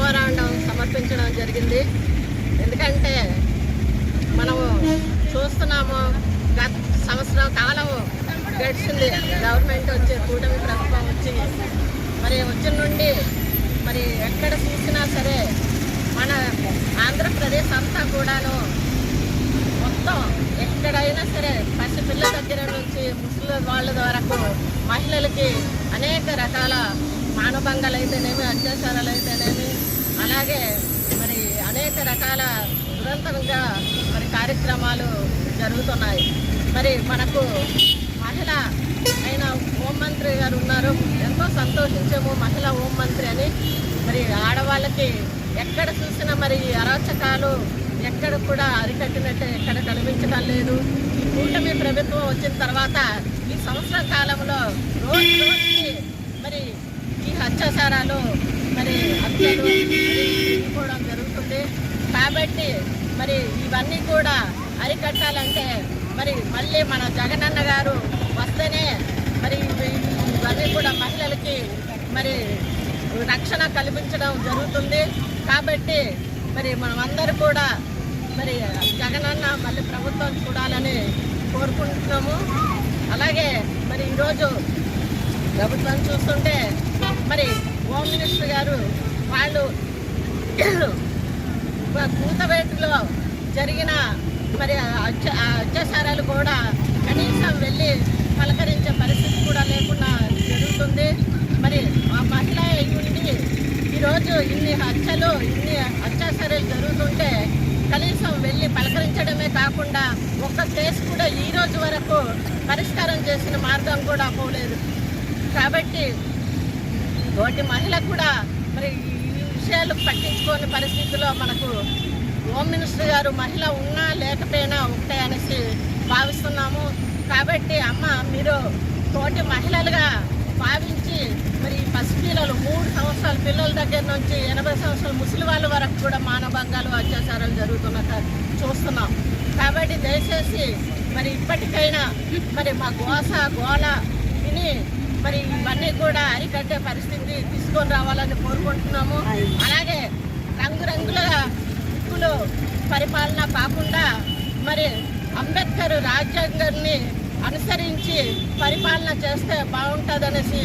Memorandum సమర్పించడం జరిగింది. ఎందుకంటే మనము చూస్తున్నాము, గత సంవత్సరం కాలం గడిచింది గవర్నమెంట్ వచ్చి, కూటమి ప్రభుత్వం వచ్చి, మరి వచ్చిన నుండి మరి ఎక్కడ చూసినా సరే మన ఆంధ్రప్రదేశ్ అంతా కూడాను మొత్తం ఎక్కడైనా సరే పసిపిల్ల దగ్గర నుంచి ముసలి వాళ్ళ వరకు మహిళలకి అనేక రకాల మానభంగాలు అయితేనేమి, అత్యాచారాలు అయితేనేమి, అలాగే మరి అనేక రకాల నిరంతరంగా మరి కార్యక్రమాలు జరుగుతున్నాయి. మరి మనకు మహిళ అయిన హోంమంత్రి గారు ఉన్నారు. ఎంతో సంతోషించాము మహిళా హోంమంత్రి అని. మరి ఆడవాళ్ళకి ఎక్కడ చూసినా మరి అరాచకాలు ఎక్కడ కూడా అరికట్టినట్టు ఎక్కడ కనిపించడం లేదు. ఈ కూటమి ప్రభుత్వం వచ్చిన తర్వాత ఈ సంవత్సరం కాలంలో రోజుకి మరి ఈ అత్యాచారాలు మరి హత్యలు పెరిగిపోవడం జరుగుతుంది. కాబట్టి మరి ఇవన్నీ కూడా అరికట్టాలంటే మరి మళ్ళీ మన జగనన్న గారు వస్తేనే మరి ఇవన్నీ కూడా మహిళలకి మరి రక్షణ కల్పించడం జరుగుతుంది. కాబట్టి మరి మనమందరూ కూడా మరి జగనన్న మళ్ళీ ప్రభుత్వం చూడాలని కోరుకుంటున్నాము. అలాగే మరి ఈరోజు ప్రభుత్వం చూస్తుంటే మరి హోమ్ మినిస్టర్ గారు వాళ్ళు కూతవేటులో జరిగిన మరి అత్యాచారాలు కూడా కనీసం వెళ్ళి పలకరించే పరిస్థితి కూడా లేకుండా జరుగుతుంది. మరి ఆ మహిళ ఉండి ఈరోజు ఇన్ని హత్యలు, ఇన్ని అత్యాచారాలు జరుగుతుంటే కనీసం వెళ్ళి పలకరించడమే కాకుండా ఒక్క కేసు కూడా ఈ రోజు వరకు పరిష్కారం చేసిన మార్గం కూడా పోలేదు. కాబట్టి తోటి మహిళ కూడా మరి ఈ విషయాలు పట్టించుకోని పరిస్థితిలో మనకు హోమ్ మినిస్టర్ గారు మహిళ ఉన్నా లేకపోయినా ఒకటే అనేసి భావిస్తున్నాము. కాబట్టి అమ్మ, మీరు తోటి మహిళలుగా భావించి మరి పసిపిల్లలు 3 సంవత్సరాల పిల్లల దగ్గర నుంచి 80 సంవత్సరాల ముసలి వాళ్ళ వరకు కూడా మానభంగాలు, అత్యాచారాలు జరుగుతున్నట్టు చూస్తున్నాం. కాబట్టి దయచేసి మరి ఇప్పటికైనా మరి మా గోల విని మరి ఇవన్నీ కూడా అరికట్టే పరిస్థితి తీసుకొని రావాలని కోరుకుంటున్నాము. అలాగే రంగురంగుల దిక్కులు పరిపాలన కాకుండా మరి అంబేద్కర్ రాజ్యాంగాన్ని అనుసరించి పరిపాలన చేస్తే బాగుంటుందనేసి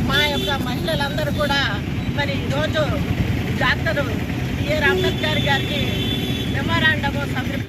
మా యొక్క మహిళలందరూ కూడా మరి ఈరోజు డాక్టర్ బిఆర్ అంబేద్కర్ గారికి మెమోరాండము